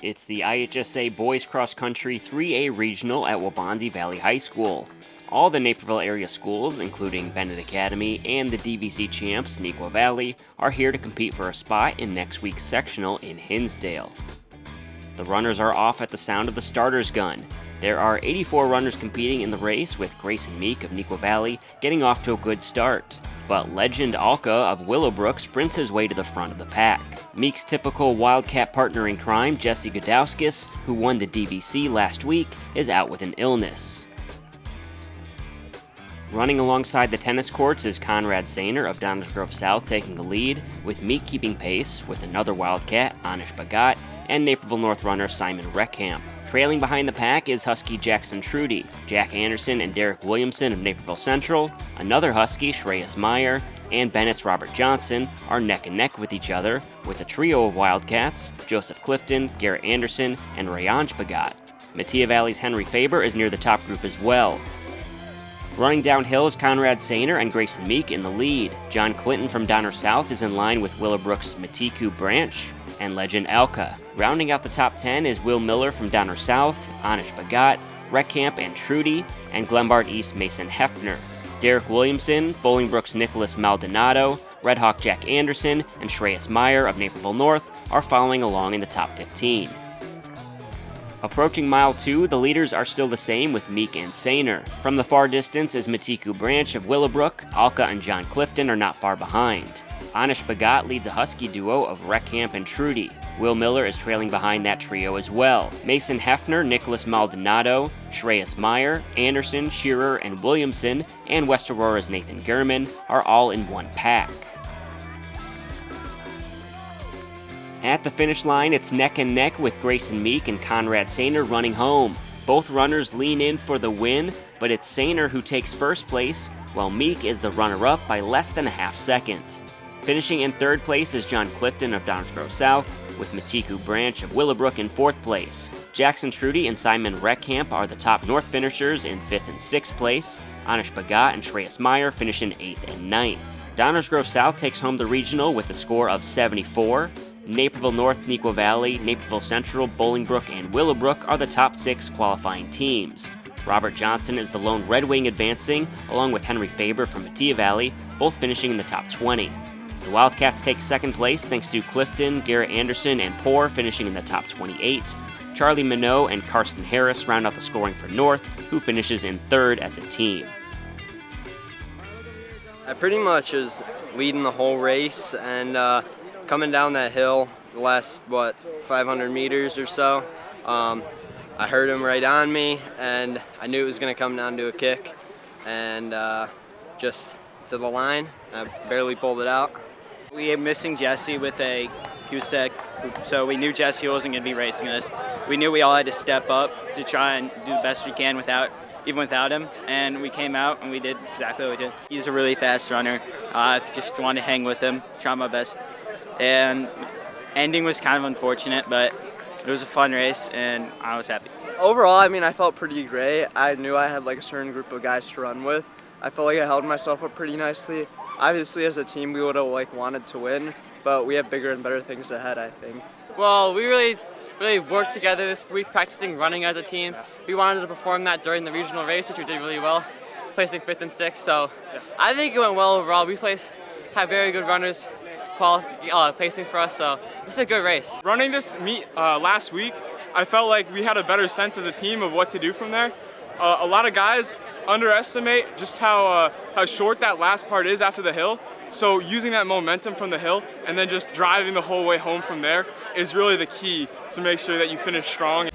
It's the IHSA Boys Cross Country 3A Regional at Waubonsie Valley High School. All the Naperville area schools, including Bennett Academy and the DVC champs Neuqua Valley, are here to compete for a spot in next week's sectional in Hinsdale. The runners are off at the sound of the starter's gun. There are 84 runners competing in the race, with Grayson Meek of Neuqua Valley getting off to a good start. But legend Alka of Willowbrook sprints his way to the front of the pack. Meek's typical Wildcat partner in crime, Jesse Godowskis, who won the DVC last week, is out with an illness. Running alongside the tennis courts is Conrad Sainer of Downers Grove South taking the lead, with Meek keeping pace with another Wildcat, Anish Bhagat, and Naperville North runner Simon Reckamp. Trailing behind the pack is Husky Jackson Trudy, Jack Anderson and Derek Williamson of Naperville Central, another Husky, Shreyas Meyer, and Bennett's Robert Johnson are neck and neck with each other, with a trio of Wildcats, Joseph Clifton, Garrett Anderson, and Rayanj Bhagat. Metea Valley's Henry Faber is near the top group as well. Running downhill is Conrad Sainer and Grayson Meek in the lead. John Clinton from Donner South is in line with Willowbrook's Matiku Branch and legend Alka. Rounding out the top 10 is Will Miller from Donner South, Anish Bhagat, Reckamp and Trudy, and Glenbard East Mason Hefner. Derek Williamson, Bolingbrook's Nicholas Maldonado, Red Hawk Jack Anderson, and Shreyas Meyer of Naperville North are following along in the top 15. Approaching mile 2, the leaders are still the same with Meek and Sainer. From the far distance is Matiku Branch of Willowbrook. Alka and John Clifton are not far behind. Anish Bhagat leads a Husky duo of Reckamp and Trudy. Will Miller is trailing behind that trio as well. Mason Hefner, Nicholas Maldonado, Shreyas Meyer, Anderson, Shearer, and Williamson, and West Aurora's Nathan Gurman are all in one pack. At the finish line, it's neck and neck with Grayson Meek and Conrad Sainer running home. Both runners lean in for the win, but it's Sainer who takes first place, while Meek is the runner-up by less than a half second. Finishing in third place is John Clifton of Downers Grove South, with Matiku Branch of Willowbrook in fourth place. Jackson Trudy and Simon Reckamp are the top North finishers in fifth and sixth place. Anish Bhagat and Shreyas Meyer finish in eighth and ninth. Downers Grove South takes home the regional with a score of 74. Naperville North, Neuqua Valley, Naperville Central, Bolingbrook, and Willowbrook are the top 6 qualifying teams. Robert Johnson is the lone Red Wing advancing, along with Henry Faber from Metea Valley, both finishing in the top 20. The Wildcats take second place thanks to Clifton, Garrett Anderson, and Poor finishing in the top 28. Charlie Minot and Karsten Harris round out the scoring for North, who finishes in third as a team. I pretty much was leading the whole race, and coming down that hill, the last, 500 meters or so, I heard him right on me, and I knew it was going to come down to a kick, and just to the line. I barely pulled it out. We are missing Jesse with a QSEC, so we knew Jesse wasn't going to be racing us. We knew we all had to step up to try and do the best we can even without him, and we came out and we did exactly what we did. He's a really fast runner. I just wanted to hang with him, try my best. And ending was kind of unfortunate, but it was a fun race and I was happy. Overall, I felt pretty great. I knew I had a certain group of guys to run with. I felt like I held myself up pretty nicely. Obviously, as a team, we would have wanted to win, but we have bigger and better things ahead, I think. Well, we really worked together this week, practicing running as a team. We wanted to perform that during the regional race, which we did really well, placing 5th and 6th. So I think it went well overall. We had very good runners placing for us, so it's a good race. Running this meet last week, I felt like we had a better sense as a team of what to do from there. A lot of guys underestimate just how short that last part is after the hill. So using that momentum from the hill and then just driving the whole way home from there is really the key to make sure that you finish strong.